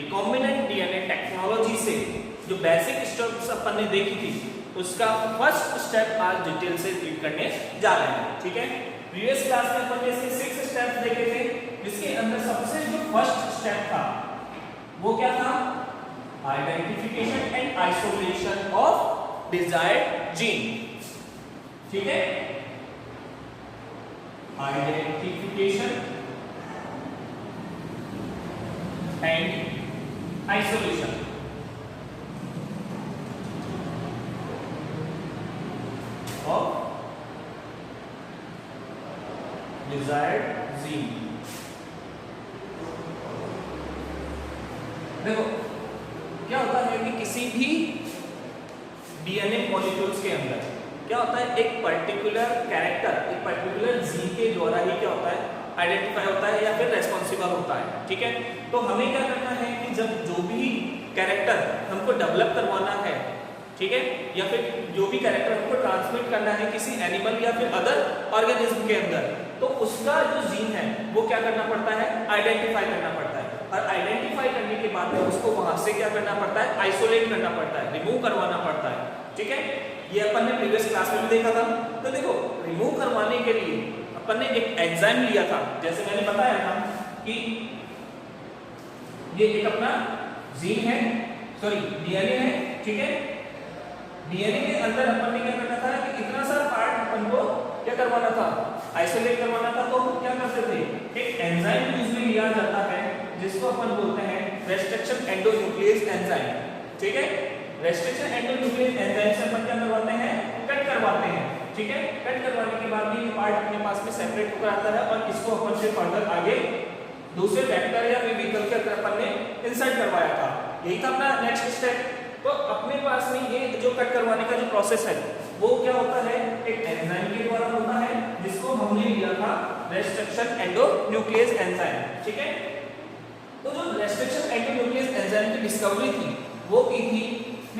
Recombinant DNA technology से जो basic steps अपन ने देखी थी उसका फर्स्ट स्टेप आज डिटेल से रीड करने जा रहे हैं। ठीक है, प्रीवियस क्लास में अपन ने इसके 6 स्टेप्स देखे थे, जिसके अंदर सबसे जो फर्स्ट स्टेप था वो क्या था? Identification and isolation of desired gene. ठीक है, identification and isolation of desired gene. देखो क्या होता है कि किसी भी डीएनए मॉलिक्यूल्स के अंदर क्या होता है, एक पर्टिकुलर कैरेक्टर एक पर्टिकुलर जीन के द्वारा ही क्या होता है आइडेंटिफाई होता है या फिर रेस्पॉन्सिबल होता है। ठीक है, तो हमें क्या करना है कि जब जो भी कैरेक्टर हमको डेवलप करवाना है, ठीक है, या फिर जो भी कैरेक्टर हमको ट्रांसमिट करना है किसी एनिमल या फिर अदर ऑर्गेनिज्म के अंदर, तो उसका जो जीन है वो क्या करना पड़ता है? आइडेंटिफाई करना पड़ता है। और आइडेंटिफाई करने के बाद में उसको वहां से क्या करना पड़ता है? आइसोलेट करना पड़ता है, रिमूव करवाना पड़ता है। ठीक है, ये अपन ने प्रीवियस क्लास में भी देखा था। तो देखो, रिमूव करवाने के लिए अपन ने एक एंजाइम लिया था, जैसे मैंने बताया था कि ये एक अपना जीन है, सॉरी डीएनए है। ठीक है, डीएनए के अंदर अपन ने क्या करना था कि इतना सारा पार्ट अपन को क्या करवाना था? आइसोलेट करवाना था। तो क्या करते थे? एक एंजाइम यूज में लिया जाता है जिसको अपन बोलते हैं रेस्ट्रिक्शन एंडोन्यूक्लियस एंजाइम। ठीक है, रेस्ट्रिक्शन एंडोन्यूक्लियस एंजाइम से अपन क्या करवाते हैं? कट करवाते हैं। ठीक है, कट करवाने के बाद भी ये पार्ट अपने पास में सेपरेट होकर आता है और इसको अपन से फर्दर आगे दूसरे वेक्टर या वेहिकल के अंदर अपन ने इंसर्ट करवाया था। यही था अपना नेक्स्ट स्टेप। तो अपने पास में ये जो कट करवाने का जो प्रोसेस है वो क्या होता है? एक एंजाइम के द्वारा होता है जिसको हमने लिया था रेस्ट्रिक्शन एंडोन्यूक्लियस एंजाइम। ठीक है, तो जो रेस्ट्रिक्शन एंडोन्यूक्लियस एंजाइम की डिस्कवरी थी वो की थी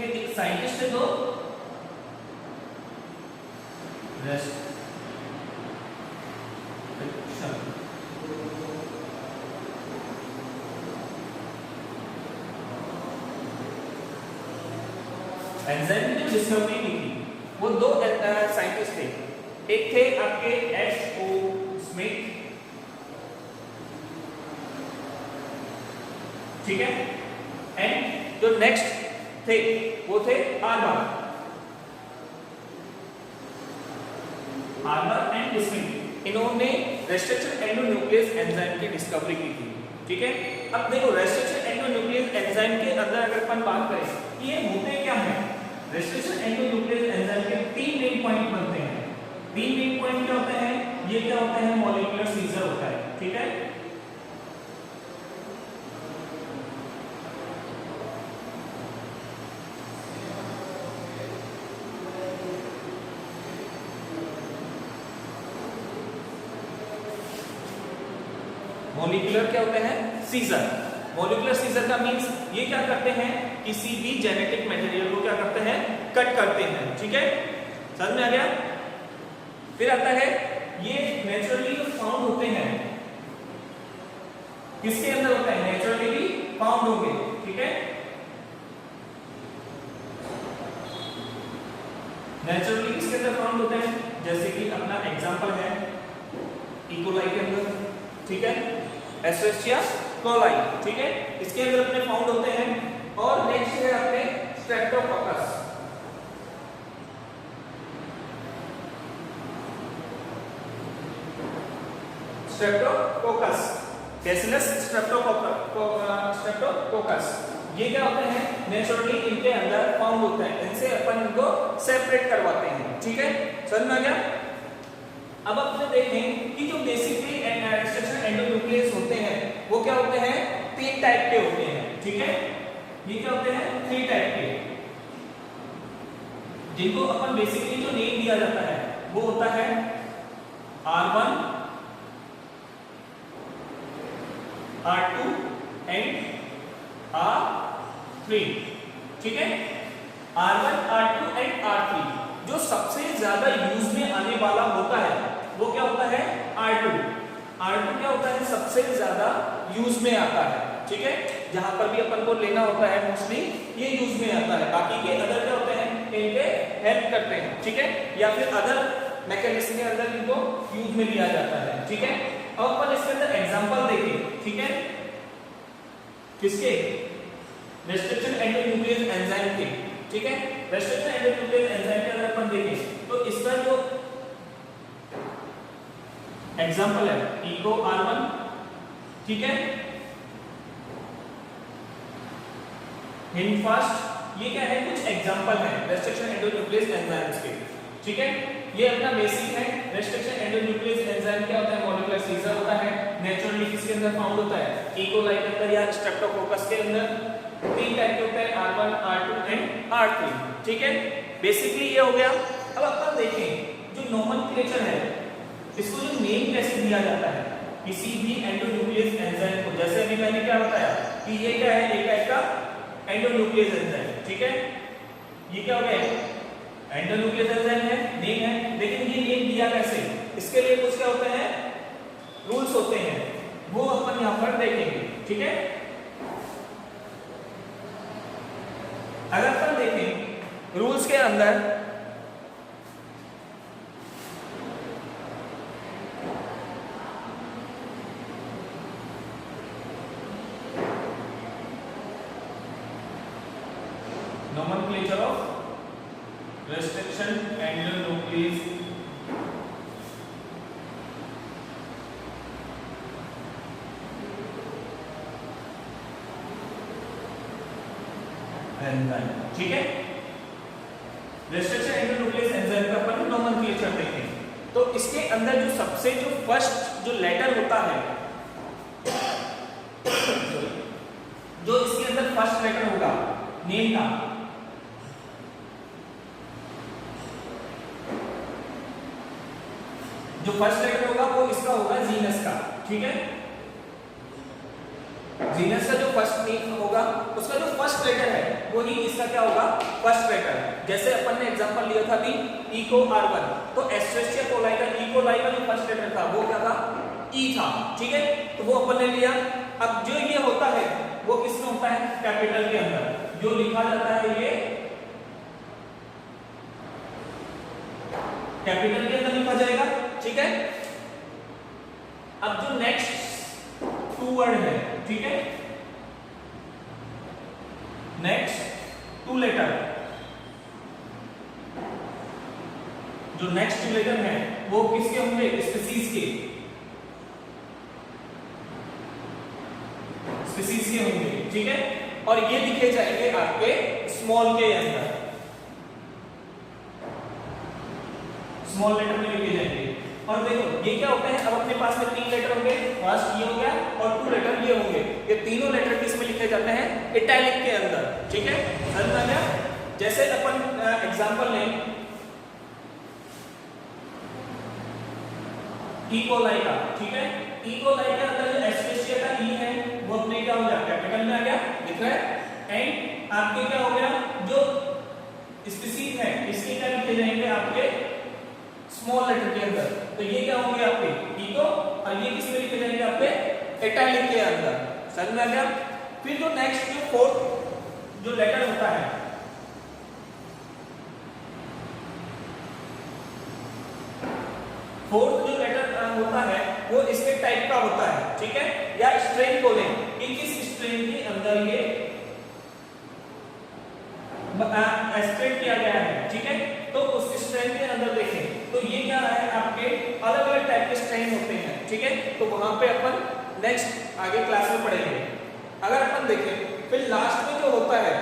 एक साइंटिस्ट है जो एंजाइम की जो डिस्कवरी की थी वो दो साइंटिस्ट थे। एक थे आपके एच.ओ. स्मिथ, ठीक है, एंड जो नेक्स्ट थे वो थे आर्बर एंड स्मिथ। इन्होंने रेस्ट्रिक्शन एंडोन्यूक्लियस एंजाइम की डिस्कवरी की थी। ठीक है, अब देखो रेस्ट्रिक्शन एंडोन्यूक्लियस एंजाइम के अंदर अगर अपन बात करें कि ये होते क्या है, रेस्ट्रिक्शन एंडोन्यूक्लियस एंजाइम के 3 मेन पॉइंट बनते हैं। 3 मेन पॉइंट क्या होते हैं? ये क्या होता है? मॉलिक्यूलर सीजर होता है। ठीक है, मॉलिक्यूलर क्या होते हैं? सीजर। मॉलिक्यूलर सीजर का मींस ये क्या करते हैं? किसी भी जेनेटिक मटेरियल को क्या करते हैं? कट करते हैं। ठीक है, समझ में आ गया? फिर आता है ये नेचुरली फाउंड होते हैं, किसके अंदर होता है? नेचुरली भी फाउंड होंगे। ठीक है, नेचुरली किसके अंदर फाउंड होते हैं? जैसे कि अपना एग्जांपल है ई. कोलाई के अंदर, ठीक है, एस्चेरिचिया कोलाई, ठीक है, इसके अंदर अपने फाउंड होते हैं। और नेक्स्ट है अपने स्ट्रेप्टोकोकस। स्ट्रेप्टोकोकस, बैसिलस स्ट्रेप्टोकोकस, ये क्या होते हैं? नेचुरली इनके अंदर फाउंड होते हैं। इनसे अपन इनको सेपरेट करवाते हैं। ठीक है, समझ में आ गया? अब अपने देखें कि जो बेसिकली रेस्ट्रिक्शन एंडोन्यूक्लियस होते हैं वो क्या होते हैं? 3 टाइप के होते हैं। ठीक है, ये क्या होते हैं? 3 टाइप के, जिनको अपन बेसिकली जो नेम दिया जाता है वो होता है R1, R2 एंड R3। ठीक है, R1, R2 एंड R3। जो सबसे ज्यादा यूज में आने वाला होता है वो क्या होता है? R2। R2 क्या होता है? सबसे ज्यादा यूज में आता है। ठीक है, जहां पर भी अपन को लेना होता है मोस्टली ये यूज में आता है। बाकी के अदर क्या होते हैं, इनके हेल्प करते हैं, ठीक है, या फिर अदर मैकेनिज्म के अंदर इनको यूज में लिया जाता है, ठीक है। अब अपन इसके अंदर एग्जांपल देखें, ठीक है, किसके, रेस्ट्रिक्शन एंडोन्यूक्लियस एंजाइम के, ठीक है। रेस्ट्रिक्शन एंडोन्यूक्लियस एंजाइम के अगर अपन देखें तो इसका जो एग्जांपल है इको R1, ठीक है, हिंडफास्ट, ये क्या है, कुछ एग्जांपल है रेस्ट्रिक्शन एंडोन्यूक्लियस एंजाइम्स के, ठीक है। ये अपना बेसिक है। रेस्ट्रिक्शन एंडोन्यूक्लियस एंजाइम क्या होता है, मॉलिक्यूलर सीजर होता है, नेचुरली किसके अंदर फाउंड होता है, ई कोलाई के अंदर या स्ट्रेप्टोकोकस के अंदर। 3 टाइप के होते हैं, R1, R2 एंड R3, ठीक है। बेसिकली ये हो गया। अब अपन देखें जो नोमेनक्लेचर है, इसको जो नेम कैसे दिया जाता है किसी भी एंडोन्यूक्लियस एंजाइम को, जैसे अभी मैंने क्या बताया कि ये क्या है, एक टाइप का एंडोन्यूक्लियस एंजाइम, ठीक है। ये क्या हो गया, एंडोन्यूक्लियस एंजाइम है, नेम है, लेकिन ये नेम दिया कैसे, इसके लिए कुछ क्या होते हैं, रूल्स होते हैं, वो अपन यहां पर देखेंगे, ठीक है। अगर अपन देखें रूल्स के अंदर nomenclature of restriction endonuclease enzyme, ठीक है। रेस्ट्रिक्शन एंडोन्यूक्लियस एंजाइम का अपन नोमेनक्लेचर देखें तो इसके अंदर जो सबसे जो फर्स्ट जो लेटर होता है, जो इसके अंदर फर्स्ट लेटर होगा नेम का, जो फर्स्ट लेटर होगा वो इसका होगा जीनस का, ठीक है। जीनस का जो फर्स्ट नेम होगा उसका जो फर्स्ट लेटर है वो ही इसका क्या होगा, फर्स्ट लेटर। जैसे अपन ने एग्जांपल लिया था अभी इको R1, तो एस्ट्रेचिया कोलाई का ई कोलाई का जो फर्स्ट लेटर था वो क्या था, ई था, ठीक है, तो वो अपन ने लिया। अब जो ये होता है वो किसमें होता है, कैपिटल के अंदर जो लिखा जाता है ये कैपिटल के अंदर लिखा जाएगा, ठीक है। अब जो नेक्स्ट 2 वर्ड है, ठीक है, नेक्स्ट 2 लेटर, जो नेक्स्ट 2 लेटर है वो किसके होंगे, स्पीसीज के, स्पीसीज के होंगे, ठीक है। और ये लिखे जाएंगे आपके स्मॉल के अंदर, स्मॉल लेटर में लिखे जाएंगे। और देखो ये क्या होता है, अब अपने पास में 3 लेटर होंगे, फर्स्ट ये हो गया और 2 लेटर ये होंगे। ये तीनों लेटर किसमें लिखे जाते हैं, इटैलिक के अंदर, ठीक है, समझ में आ गया। जैसे अपन एग्जांपल लें ई कोलाई का, ठीक है, ई कोलाई के अंदर जो एस्ट्रेचिया का ई है वो अपने क्या हो गया, कैपिटल में आ गया, दिख रहा है। एंड आपके क्या हो गया, जो स्पीसीज है इसके क्या लिखे जाएंगे आपके स्मॉल लेटर के अंदर, तो ये क्या होंगे आपके इको, और ये किस में लिखे जाएंगे आपके इटैलिक के अंदर, समझ में आ गया। फिर जो नेक्स्ट जो 4th जो लेटर होता है, फोर्थ जो लेटर होता है वो इसके टाइप का होता है, ठीक है, या स्ट्रेन बोले कि किस स्ट्रेन के अंदर ये एक्सट्रैक्ट किया गया है, ठीक है। तो उस स्ट्रेन के अंदर देखें तो ये क्या है, आपके अलग अलग टाइप के स्ट्रेन होते हैं, ठीक है। तो वहां पे अपन नेक्स्ट आगे क्लास में पढ़ेंगे। अगर अपन देखें फिर लास्ट में जो होता है,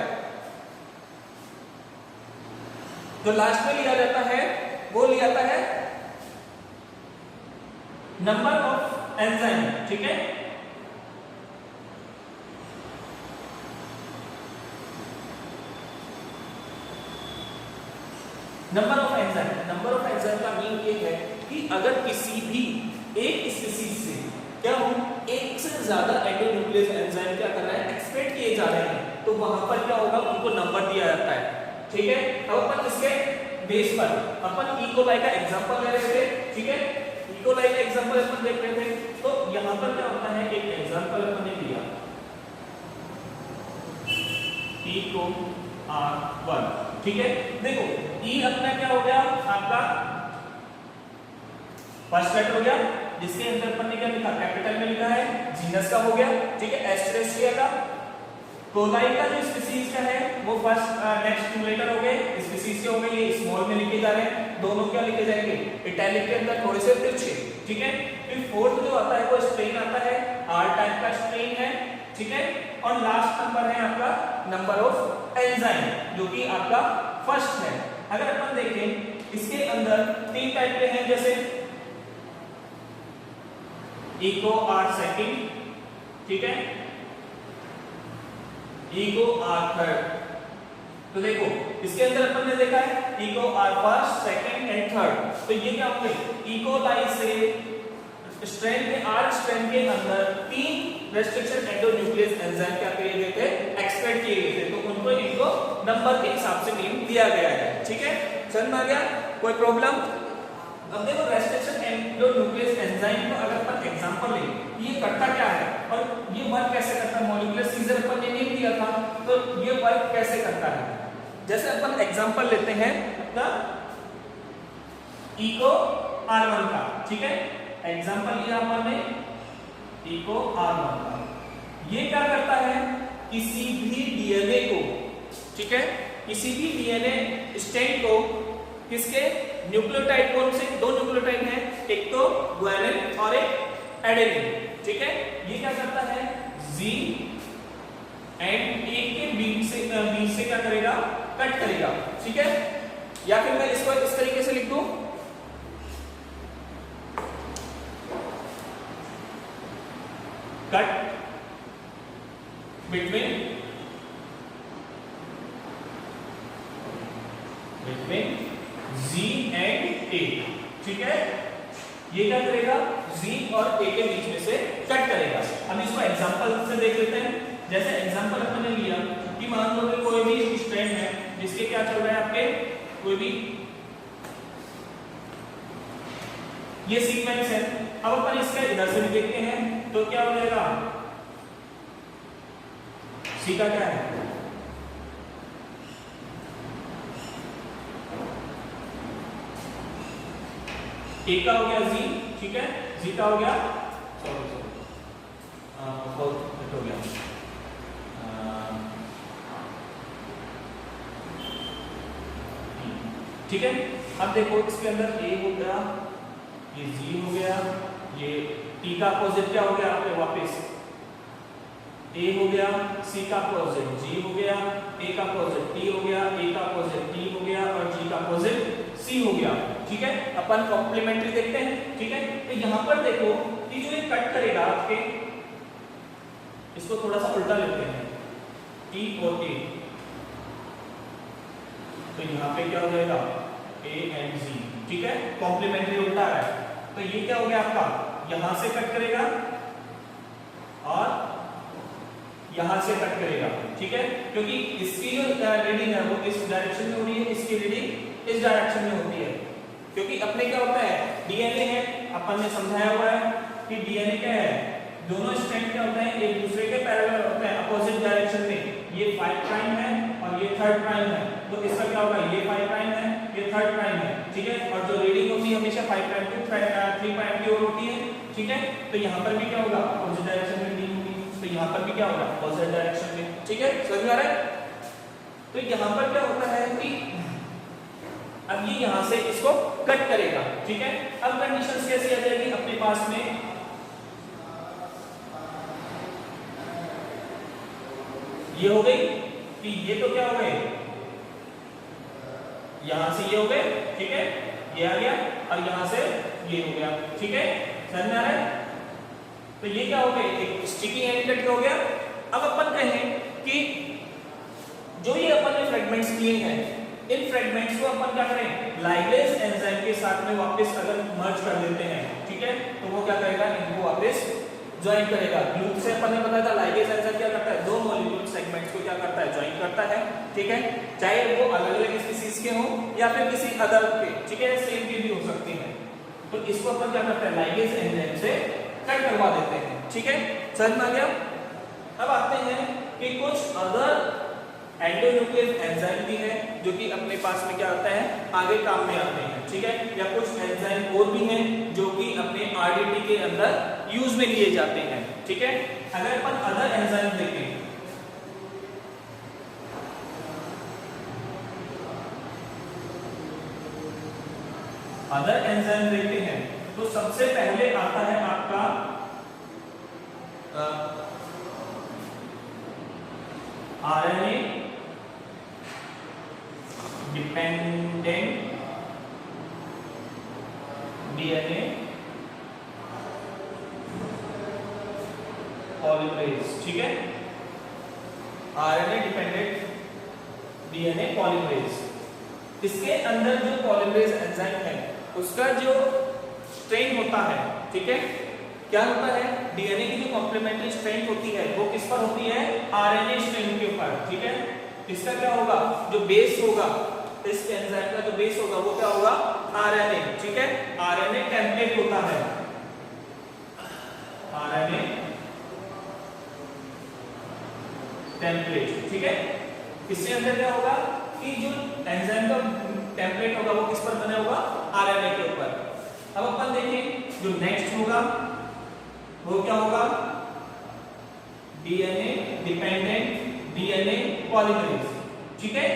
जो लास्ट में लिया जाता है वो लिया जाता है नंबर ऑफ एंजाइम, ठीक है। नंबर ऑफ एंजाइम का मीन ये है कि अगर किसी भी एक स्पीसीज से क्या हो, एक से ज्यादा एंडोन्यूक्लियस एंजाइम क्या कर रहा है, एक्सपेक्ट किए जा रहे हैं, तो वहां पर क्या होगा, उनको नंबर दिया जाता है, ठीक है। अब अपन इसके बेस पर अपन ई कोलाई का एग्जांपल ले रहे थे, ठीक है, ई कोलाई का एग्जांपल अपन देख रहे थे। तो यहां पर क्या होता है, एक एग्जांपल अपन ने लिया, इको R1। ठीक है, देखो E अपना क्या हो गया आपका फर्स्ट लेटर हो गया, जिसके अंदर अपन ने क्या लिखा, कैपिटल में लिखा है, जीनस का हो गया। ठीक है, एस्टेरेस्ट्रिया का। कोलाई का जो स्पीसीज का है वो फर्स्ट नेक्स्ट टू लेटर हो गए, स्पीसीज के हो गए, ये स्मॉल में लिखे जा रहे हैं, दोनों क्या लिखे जाएंगे, इटैलिक के अंदर थोड़े से तिरछे। ठीक है, फिर फोर्थ जो आता है वो स्ट्रेन आता है, आर टाइप का स्ट्रेन है। ठीक है, और लास्ट नंबर है आपका नंबर ऑफ एंजाइम, जो कि आपका फर्स्ट है। अगर अपन देखें इसके अंदर तीन टाइप के हैं, जैसे इको आर सेकंड, ठीक है, इको आर थर्ड। तो देखो इसके अंदर अपन ने देखा है इको आर फर्स्ट, सेकंड एंड थर्ड। तो ये क्या होंगे, इकोलाई से स्ट्रैंड के आर स्ट्रैंड के अंदर तीन रेस्ट्रिक्शन एंडोन्यूक्लियस एंजाइम क्या किए गए थे, एक्सट्रैक्ट किए गए थे। तो उनको इनको नंबर के हिसाब से नेम दिया गया है। ठीक है, समझ में आ गया, कोई प्रॉब्लम? अब देखो रेस्ट्रिक्शन एंडोन्यूक्लियस एंजाइम को अगर अपन एग्जांपल लें, ये करता क्या है और ये वर्क कैसे करता है, मॉलिक्यूलर सीजर अपन ने नेम दिया था, तो ये वर्क कैसे करता है। जैसे अपन एग्जांपल लेते हैं अपना इको R1 का। ठीक है, एग्जांपल लिया अपन ने इको R1 का। ये क्या करता है, किसी भी डीएनए को, ठीक है, किसी भी डीएनए स्ट्रैंड को, किसके न्यूक्लियोटाइड कौन से, दो न्यूक्लियोटाइड हैं, एक तो ग्वानिन और एक एडेनिन। ठीक है, ये क्या करता है, जी एंड ए के बीच से क्या करेगा, कट करेगा। ठीक है, या फिर मैं इसको इस तरीके से लिख दूं, cut between Z and A। ठीक है, ये क्या करेगा, Z और A के बीच में से कट करेगा। हम इसको एग्जांपल से देख लेते हैं। जैसे एग्जांपल अपन ने लिया कि मान लो कि कोई भी स्ट्रैंड है जिसके क्या चल रहा है, आपके कोई भी ये सीक्वेंस है। अब अपन इसका इधर से भी देखते हैं तो क्या हो जाएगा, C का क्या है, A का हो गया Z। ठीक है, Z का हो गया, सॉरी बहुत हो गया, ठीक है। अब देखो इसके अंदर A हो गया, ये Z हो गया, ये T का अपोजिट क्या हो गया आपके वापस A हो गया, C का अपोजिट G हो गया, A का अपोजिट T हो गया, A का अपोजिट T हो गया और G का अपोजिट C हो गया। ठीक है, अपन कॉम्प्लीमेंट्री देखते हैं। ठीक है, तो यहां पर देखो कि जो ये कट करेगा आपके, इसको थोड़ा सा उल्टा लेते हैं, T और A, तो यहां पे क्या हो जाएगा, A एंड Z। ठीक है, कॉम्प्लीमेंट्री उल्टा है, तो ये क्या हो गया आपका, यहां से कट करेगा और यहां से कट करेगा। ठीक है, क्योंकि इसकी जो रीडिंग है वो इस डायरेक्शन में हो रही है, इसकी रीडिंग इस डायरेक्शन में होती है। क्योंकि अपने क्या होता है, डीएनए है, अपन ने समझाया हुआ है कि डीएनए क्या है, दोनों स्ट्रैंड क्या होते हैं, एक दूसरे के पैरेलल होते हैं, अपोजिट डायरेक्शन में। ये 5 प्राइम है और ये 3 प्राइम है, तो इसका क्या होगा, ये 5 प्राइम है, ये 3 प्राइम है। ठीक है, और जो रीडिंग होती है हमेशा 5 प्राइम टू 3 प्राइम की ओर होती है। ठीक है, तो यहाँ पर भी क्या होगा, अपोजिट डायरेक्शन में रीडिंग होगी, तो यहाँ पर भी क्या होगा, अपोजिट डायरेक्शन में। ठीक है, समझ में आ रहा है? तो यहाँ पर क्या होता है कि अब ये यहां से इसको कट करेगा। ठीक है, अब कंडीशंस कैसी आ जाएगी अपने पास में, ये हो गई कि ये तो क्या हो गए, यहां से ये हो गए। ठीक है, ये आ गया और यहां से ये हो गया। ठीक है, समझ में आ रहा है? तो ये क्या हो गए, एक स्टिकी एंड हो गया। अब अपन कहें कि जो ये अपन ने फ्रेगमेंट्स लिए हैं, इन फ्रेगमेंट्स को अपन क्या करें, लाइगेज एंजाइम के साथ में वापस अगर मर्ज कर देते हैं। ठीक है, तो वो क्या करेगा, इनको वापस ज्वाइन करेगा। ग्लूट से अपन ने बताया था लाइगेज एंजाइम क्या करता है, दो मॉलिक्यूल सेगमेंट्स को क्या करता है, ज्वाइन करता है। ठीक है, चाहे वो अलग अलग स्पीसीज के हों या फिर किसी अदर के, ठीक है, सेम के भी हो सकते हैं। तो इसको अपन क्या करते हैं, लाइगेज एंजाइम से कट करवा देते हैं। ठीक है, समझ में आ गया? अब आते हैं कि कुछ अदर एंडोन्यूक्लियस एंजाइम भी है जो कि अपने पास में क्या होता है, आगे काम में आते हैं, ठीक है। या कुछ एंजाइम और भी हैं जो कि अपने आरडीटी के अंदर यूज में लिए जाते हैं, ठीक है। अगर अपन अदर एंजाइम देखें, अदर एंजाइम देखते हैं तो सबसे पहले आता है आपका आरएनए डिपेंडेंट डीएनए पॉलीमरेज, ठीक है। आरएनए डिपेंडेंट डीएनए पॉलीमरेज, इसके अंदर जो पॉलीमरेज एंजाइम है उसका जो स्ट्रेन होता है, ठीक है, क्या होता है, डीएनए की जो कॉम्प्लीमेंट्री स्ट्रेंथ होती है वो किस पर होती है, आरएनए स्ट्रेन के ऊपर, ठीक है। इसका क्या होगा, जो बेस होगा, इस एंजाइम का जो बेस होगा वो क्या होगा, आरएनए, ठीक है। आरएनए टेम्पलेट होता है, आरएनए टेम्पलेट, ठीक है। इसके अंदर क्या होगा कि जो एंजाइम का टेम्पलेट होगा वो किस पर बना होगा, आरएनए के ऊपर। अब अपन देखें जो नेक्स्ट होगा वो क्या होगा, डीएनए डिपेंडेंट डीएनए पॉलीमरेज, ठीक है।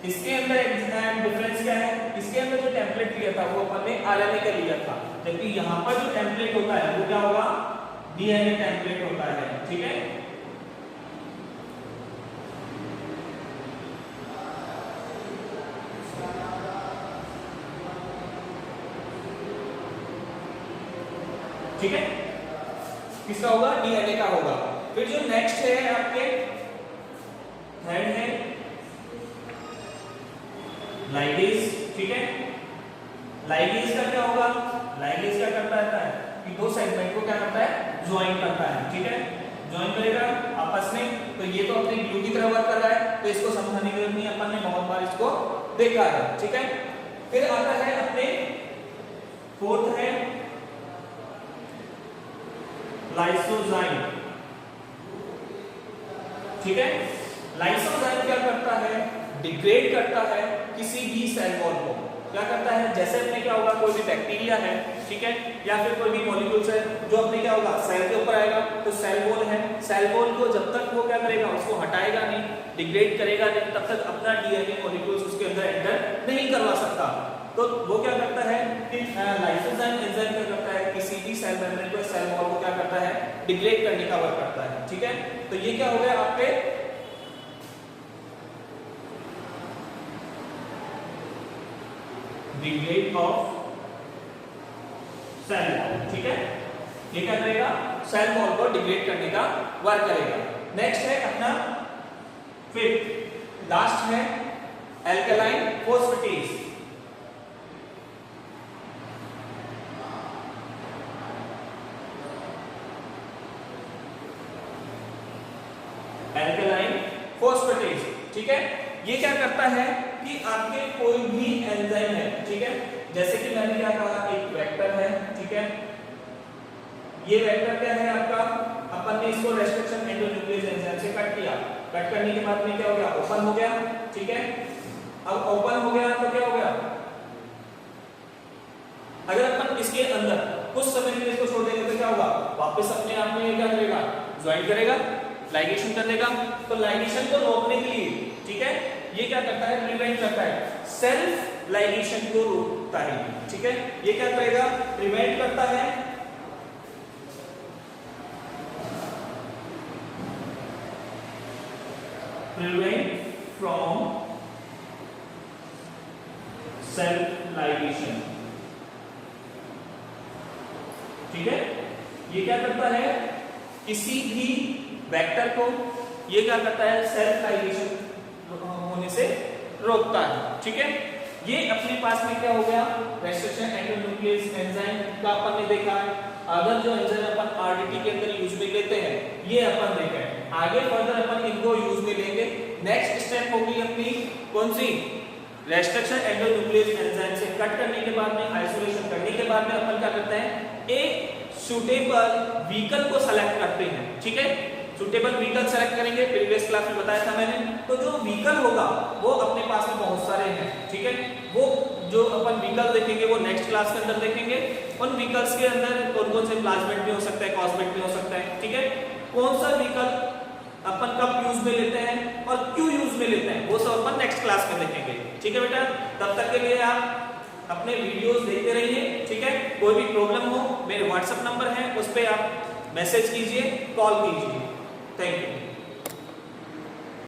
इसके अंदर एक डिफरेंस क्या है, इसके अंदर जो टेम्पलेट लिया था वो अपन ने आरएनए का लिया था, जबकि यहाँ पर जो टेम्पलेट होता है वो क्या होगा, डीएनए टेम्पलेट होता है, ठीक है। ठीक है, किसका होगा, डीएनए का होगा। फिर जो नेक्स्ट है आपके थर्ड है लाइगेज, ठीक है। लाइगेज का क्या होगा, लाइगेज क्या करता है कि दो सेगमेंट को क्या करता है, ज्वाइन करता है, ठीक है। ज्वाइन करेगा आपस में, तो ये तो अपने ग्लू की तरह वर्क कर रहा है, तो इसको समझाने की जरूरत नहीं, अपन ने बहुत बार इसको देखा है, ठीक है। फिर आता है अपने फोर्थ है लाइसोजाइम, ठीक है। लाइसोजाइम क्या करता है, डिग्रेड करता है किसी भी सेल वॉल को, क्या करता है, जैसे अपने क्या होगा, कोई भी बैक्टीरिया है, ठीक है, या फिर कोई भी मॉलिक्यूल्स है जो अपने क्या होगा, सेल के ऊपर आएगा, तो सेल वॉल है, सेल वॉल को जब तक वो क्या करेगा, उसको हटाएगा नहीं, डिग्रेड करेगा नहीं, तब तक अपना डीएनए मॉलिक्यूल्स उसके अंदर एंटर नहीं करवा सकता। तो वो क्या करता है कि लाइसोजाइम एंजाइम क्या करता है, किसी भी सेल मेम्ब्रेन को, सेल वॉल को क्या करता है, डिग्रेड करने का वर्क करता है, ठीक है। तो ये क्या हो गया आपके डिग्रेड ऑफ सेल वॉल, ठीक है। ये क्या करेगा, सेल वॉल को डिग्रेड करने का वर्क करेगा। नेक्स्ट है अपना फिफ्थ लास्ट है एल्कलाइन फोस्फेटेज, एल्कलाइन फोस्फेटेज, ठीक है। ये क्या करता है कि आपके कोई भी एंजाइम है, ठीक है, जैसे कि मैंने क्या कहा, एक वेक्टर है, ठीक है। ये वेक्टर क्या है आपका, अपन ने इसको रेस्ट्रिक्शन एंडोन्यूक्लियस एंजाइम से कट किया, कट करने के बाद में क्या हो गया, ओपन हो गया, ठीक है। अब ओपन हो गया तो क्या हो गया, अगर अपन इसके अंदर कुछ समय के लिए इसको छोड़ देंगे तो क्या होगा, वापस अपने आप में क्या करेगा, ज्वाइन करेगा, लाइगेशन कर देगा। तो लाइगेशन को रोकने के लिए, ठीक है, ये क्या करता है, प्रिवेंट करता है, सेल्फ लाइगेशन को रोकता है, ठीक है। ये क्या करेगा, प्रिवेंट करता है प्रिवेंट फ्रॉम सेल्फ लाइगेशन, ठीक है। ये क्या करता है, किसी भी वेक्टर को ये क्या करता है, सेल्फ लाइगेशन होने से रोकता है, ठीक है। ये अपने पास में क्या हो गया, रेस्ट्रिक्शन एंडोन्यूक्लियस एंजाइम का अपन ने देखा है। अगर जो एंजाइम अपन आरडीटी के अंदर यूज में लेते हैं, ये अपन देखा है, आगे फर्दर अपन इनको यूज में लेंगे। नेक्स्ट स्टेप होगी अपनी कौन सी, रेस्ट्रिक्शन एंडोन्यूक्लियस एंजाइम से कट करने के बाद में, आइसोलेशन करने के बाद में अपन क्या करते हैं, एक सूटेबल व्हीकल को सेलेक्ट करते हैं, ठीक है। सुटेबल व्हीकल सेलेक्ट करेंगे, प्रीवियस क्लास में बताया था मैंने। तो जो व्हीकल होगा वो अपने पास में बहुत सारे हैं, ठीक है। वो जो अपन व्हीकल देखेंगे वो नेक्स्ट क्लास के अंदर देखेंगे। उन व्हीकल्स के अंदर कौन कौन से प्लाज्मेट भी हो सकता है, कॉस्मेट भी हो सकता है, ठीक है। कौन सा व्हीकल अपन कब यूज में लेते हैं और क्यों यूज में लेते हैं वो सब अपन नेक्स्ट क्लास में देखेंगे, ठीक है बेटा। तब तक के लिए आप अपने वीडियोस देखते रहिए, ठीक है। कोई भी प्रॉब्लम हो मेरे व्हाट्सएप नंबर है, उस पर आप मैसेज कीजिए, कॉल कीजिए। Thank you.